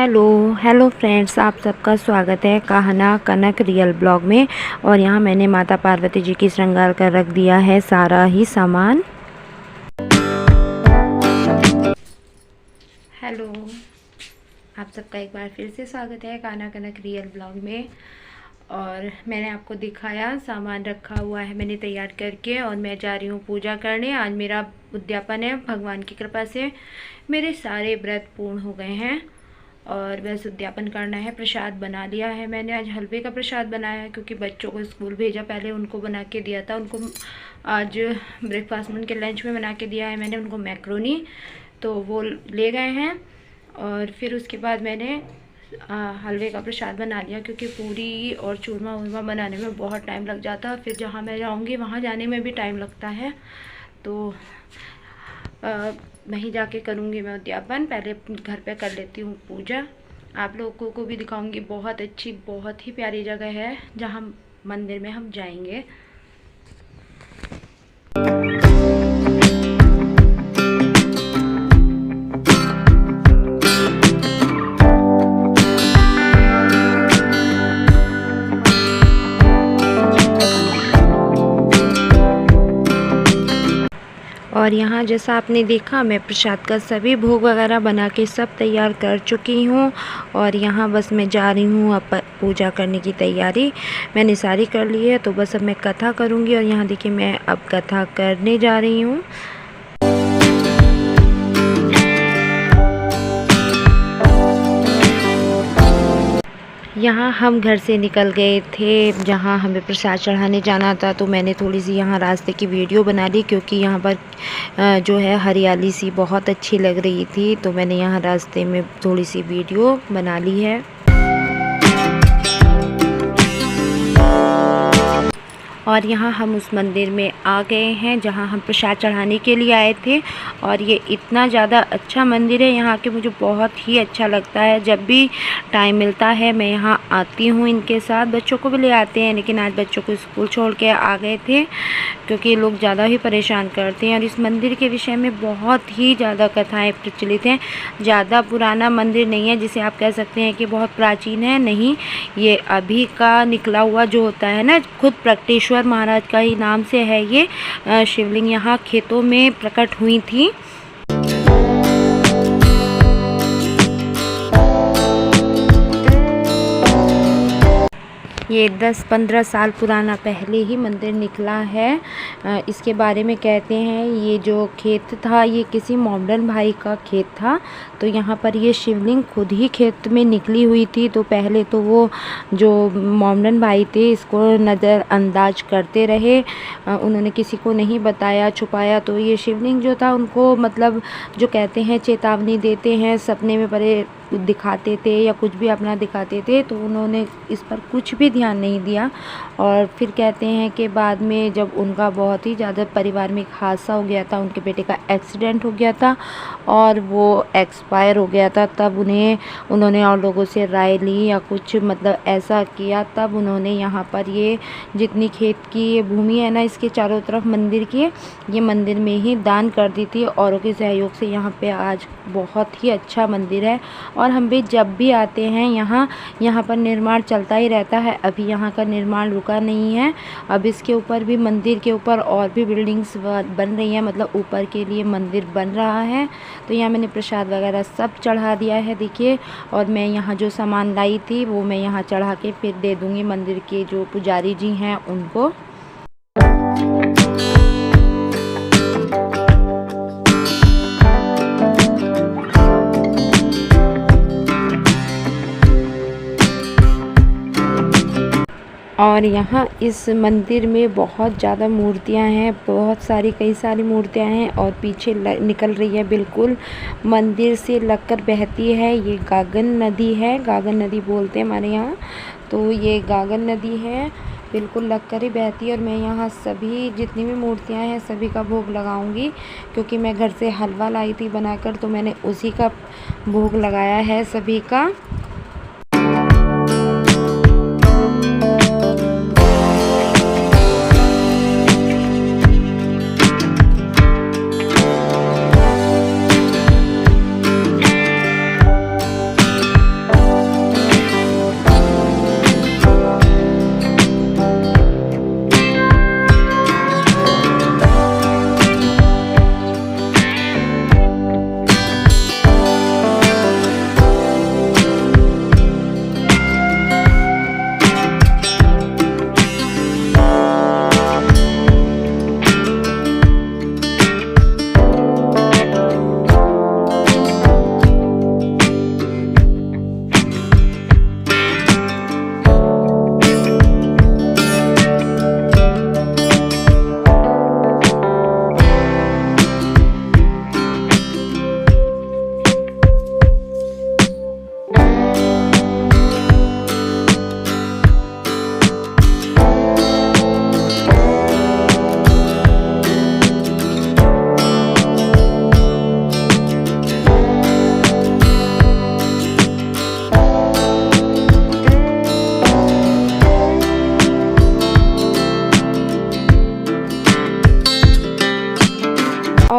Hello hello friends, आप सबका स्वागत है कहना कनक रियल ब्लॉग में। और यहाँ मैंने माता पार्वती जी की श्रृंगार कर रख दिया है सारा ही सामान। हेलो, आप सबका एक बार फिर से स्वागत है कहना कनक रियल ब्लॉग में। और मैंने आपको दिखाया सामान रखा हुआ है मैंने तैयार करके, और मैं जा रही हूँ पूजा करने। आज मेरा उद्यापन है, भगवान की कृपा से मेरे सारे व्रत पूर्ण हो गए हैं और बस उद्यापन करना है। प्रसाद बना लिया है मैंने, आज हलवे का प्रसाद बनाया है क्योंकि बच्चों को स्कूल भेजा, पहले उनको बना के दिया था। उनको आज ब्रेकफास्ट में उनके लंच में बना के दिया है मैंने उनको मैक्रोनी, तो वो ले गए हैं। और फिर उसके बाद मैंने हलवे का प्रसाद बना लिया क्योंकि पूरी और चूरमा वूरमा बनाने में बहुत टाइम लग जाता है। फिर जहाँ मैं जाऊँगी वहाँ जाने में भी टाइम लगता है, तो वहीं जाके करूँगी मैं उद्यापन। पहले घर पे कर लेती हूँ पूजा, आप लोगों को भी दिखाऊंगी। बहुत अच्छी बहुत ही प्यारी जगह है जहाँ मंदिर में हम जाएंगे। और यहाँ जैसा आपने देखा, मैं प्रसाद का सभी भोग वगैरह बना के सब तैयार कर चुकी हूँ। और यहाँ बस मैं जा रही हूँ अब पूजा करने की तैयारी मैंने सारी कर ली है, तो बस अब मैं कथा करूँगी। और यहाँ देखिए मैं अब कथा करने जा रही हूँ। यहाँ हम घर से निकल गए थे जहाँ हमें प्रसाद चढ़ाने जाना था, तो मैंने थोड़ी सी यहाँ रास्ते की वीडियो बना ली क्योंकि यहाँ पर जो है हरियाली सी बहुत अच्छी लग रही थी, तो मैंने यहाँ रास्ते में थोड़ी सी वीडियो बना ली है। और यहाँ हम उस मंदिर में आ गए हैं जहाँ हम प्रसाद चढ़ाने के लिए आए थे। और ये इतना ज़्यादा अच्छा मंदिर है, यहाँ के मुझे बहुत ही अच्छा लगता है। जब भी टाइम मिलता है मैं यहाँ आती हूँ इनके साथ, बच्चों को भी ले आते हैं, लेकिन आज बच्चों को स्कूल छोड़ के आ गए थे क्योंकि ये लोग ज़्यादा ही परेशान करते हैं। और इस मंदिर के विषय में बहुत ही ज़्यादा कथाएँ प्रचलित हैं। ज़्यादा पुराना मंदिर नहीं है जिसे आप कह सकते हैं कि बहुत प्राचीन है, नहीं, ये अभी का निकला हुआ जो होता है ना, खुद प्रकटेश्वर महाराज का ही नाम से है ये शिवलिंग। यहाँ खेतों में प्रकट हुई थी। ये 10-15 साल पुराना पहले ही मंदिर निकला है। इसके बारे में कहते हैं ये जो खेत था ये किसी मोमडन भाई का खेत था, तो यहाँ पर ये शिवलिंग खुद ही खेत में निकली हुई थी। तो पहले तो वो जो मोमडन भाई थे इसको नज़रअंदाज करते रहे, उन्होंने किसी को नहीं बताया, छुपाया। तो ये शिवलिंग जो था उनको मतलब जो कहते हैं चेतावनी देते हैं, सपने में परे दिखाते थे या कुछ भी अपना दिखाते थे, तो उन्होंने इस पर कुछ भी ध्यान नहीं दिया। और फिर कहते हैं कि बाद में जब उनका बहुत ही ज़्यादा परिवार में एक हादसा हो गया था, उनके बेटे का एक्सीडेंट हो गया था और वो एक्सपायर हो गया था, तब उन्होंने और लोगों से राय ली या कुछ मतलब ऐसा किया, तब उन्होंने यहाँ पर ये जितनी खेत की ये भूमि है ना, इसके चारों तरफ मंदिर की, ये मंदिर में ही दान कर दी थी। औरों के सहयोग से यहाँ पे आज बहुत ही अच्छा मंदिर है। और हम भी जब भी आते हैं यहाँ पर निर्माण चलता ही रहता है। अभी यहाँ का निर्माण रुका नहीं है, अब इसके ऊपर भी, मंदिर के ऊपर और भी बिल्डिंग्स बन रही हैं, मतलब ऊपर के लिए मंदिर बन रहा है। तो यहाँ मैंने प्रसाद वगैरह सब चढ़ा दिया है देखिए। और मैं यहाँ जो सामान लाई थी वो मैं यहाँ चढ़ा के फिर दे दूँगी मंदिर के जो पुजारी जी हैं उनको। और यहाँ इस मंदिर में बहुत ज़्यादा मूर्तियाँ हैं, बहुत सारी कई सारी मूर्तियाँ हैं। और पीछे निकल रही है, बिल्कुल मंदिर से लगकर बहती है, ये गागन नदी है, गागन नदी बोलते हैं हमारे यहाँ। तो ये गागन नदी है, बिल्कुल लगकर ही बहती है। और मैं यहाँ सभी जितनी भी मूर्तियाँ हैं सभी का भोग लगाऊंगी क्योंकि मैं घर से हलवा लाई थी बनाकर, तो मैंने उसी का भोग लगाया है सभी का।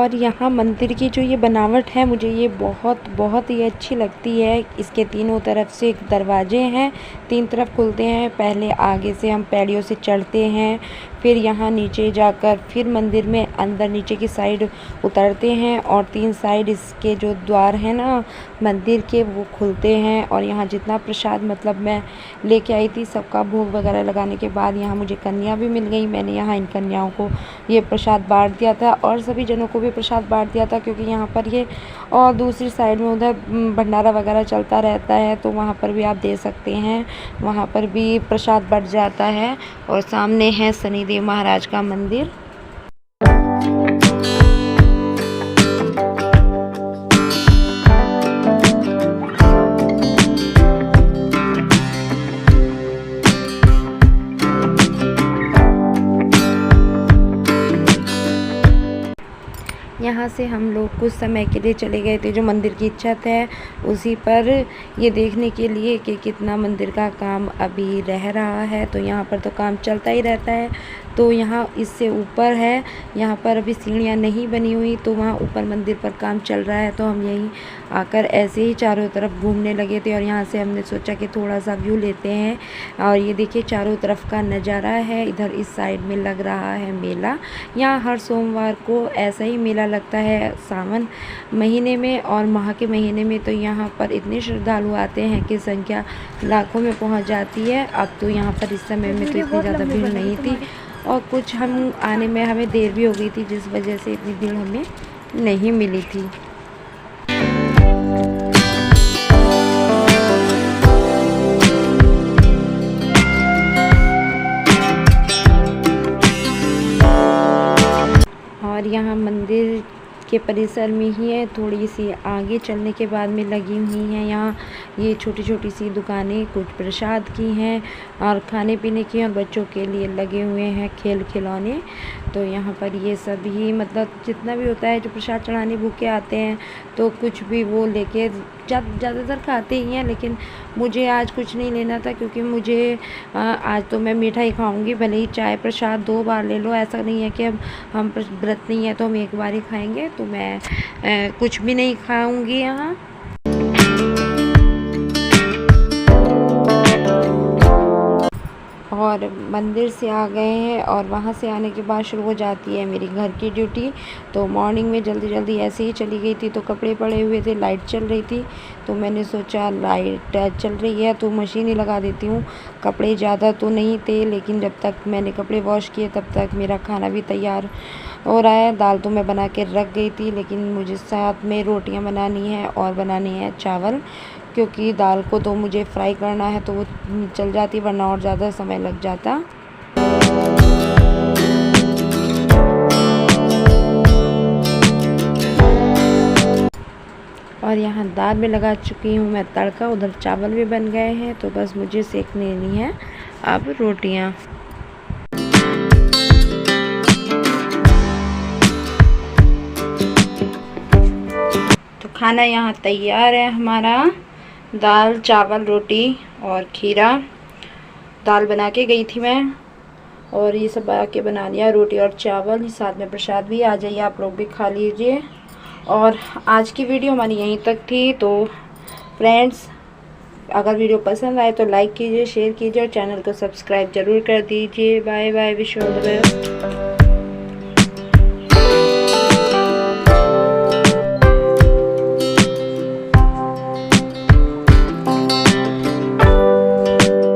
और यहाँ मंदिर की जो ये बनावट है मुझे ये बहुत ही अच्छी लगती है। इसके तीनों तरफ से दरवाजे हैं, 3 तरफ खुलते हैं। पहले आगे से हम पैड़ियों से चढ़ते हैं, फिर यहाँ नीचे जाकर फिर मंदिर में अंदर नीचे की साइड उतरते हैं और 3 साइड इसके जो द्वार हैं ना मंदिर के वो खुलते हैं। और यहाँ जितना प्रसाद मतलब मैं लेके आई थी सबका भोग वगैरह लगाने के बाद यहाँ मुझे कन्या भी मिल गई। मैंने यहाँ इन कन्याओं को ये प्रसाद बांट दिया था और सभी जनों को भी प्रसाद बांट दिया था, क्योंकि यहाँ पर ये और दूसरी साइड में उधर भंडारा वगैरह चलता रहता है, तो वहाँ पर भी आप दे सकते हैं, वहाँ पर भी प्रसाद बँट जाता है। और सामने है शनिदेव महाराज का मंदिर। यहाँ से हम लोग कुछ समय के लिए चले गए थे जो मंदिर की छत है उसी पर, ये देखने के लिए कि कितना मंदिर का काम अभी रह रहा है। तो यहाँ पर तो काम चलता ही रहता है। तो यहाँ इससे ऊपर है, यहाँ पर अभी सीढ़ियाँ नहीं बनी हुई, तो वहाँ ऊपर मंदिर पर काम चल रहा है। तो हम यहीं आकर ऐसे ही चारों तरफ घूमने लगे थे और यहाँ से हमने सोचा कि थोड़ा सा व्यू लेते हैं। और ये देखिए चारों तरफ का नज़ारा है। इधर इस साइड में लग रहा है मेला। यहाँ हर सोमवार को ऐसा ही मेला लगता है सावन महीने में और माह के महीने में। तो यहाँ पर इतने श्रद्धालु आते हैं कि संख्या लाखों में पहुँच जाती है। अब तो यहाँ पर इस समय में तो इतनी ज़्यादा भीड़ नहीं थी और कुछ हम आने में हमें देर भी हो गई थी, जिस वजह से इतनी भीड़ हमें नहीं मिली थी। और यहाँ मंदिर के परिसर में ही है, थोड़ी सी आगे चलने के बाद में लगी हुई हैं यहाँ ये छोटी छोटी सी दुकानें, कुछ प्रसाद की हैं और खाने पीने की, और बच्चों के लिए लगे हुए हैं खेल खिलौने। तो यहाँ पर ये सब ही मतलब जितना भी होता है जो प्रसाद चढ़ाने भूखे आते हैं तो कुछ भी वो लेके ज़्यादातर खाते ही हैं, लेकिन मुझे आज कुछ नहीं लेना था क्योंकि मुझे आज तो मैं मीठा ही खाऊंगी। भले ही चाय प्रसाद 2 बार ले लो, ऐसा नहीं है कि अब हम व्रत नहीं है तो हम एक बार ही खाएंगे। तो मैं कुछ भी नहीं खाऊंगी यहाँ। और मंदिर से आ गए हैं और वहाँ से आने के बाद शुरू हो जाती है मेरी घर की ड्यूटी। तो मॉर्निंग में जल्दी ऐसे ही चली गई थी, तो कपड़े पड़े हुए थे, लाइट चल रही थी, तो मैंने सोचा लाइट चल रही है तो मशीन ही लगा देती हूँ। कपड़े ज़्यादा तो नहीं थे, लेकिन जब तक मैंने कपड़े वॉश किए तब तक मेरा खाना भी तैयार हो रहा है। दाल तो मैं बना के रख गई थी, लेकिन मुझे साथ में रोटियाँ बनानी है और बनानी है चावल, क्योंकि दाल को तो मुझे फ्राई करना है तो वो चल जाती, वरना और ज़्यादा समय लग जाता। और यहाँ दाल में लगा चुकी हूँ मैं तड़का, उधर चावल भी बन गए हैं, तो बस मुझे सेक लेनी है अब रोटियाँ। तो खाना यहाँ तैयार है हमारा, दाल चावल रोटी और खीरा। दाल बना के गई थी मैं और ये सब आके बना लिया, रोटी और चावल, साथ में प्रसाद भी। आ जाइए आप लोग भी खा लीजिए। और आज की वीडियो हमारी यहीं तक थी। तो फ्रेंड्स, अगर वीडियो पसंद आए तो लाइक कीजिए, शेयर कीजिए और चैनल को सब्सक्राइब ज़रूर कर दीजिए। Bye bye, wish you all the best.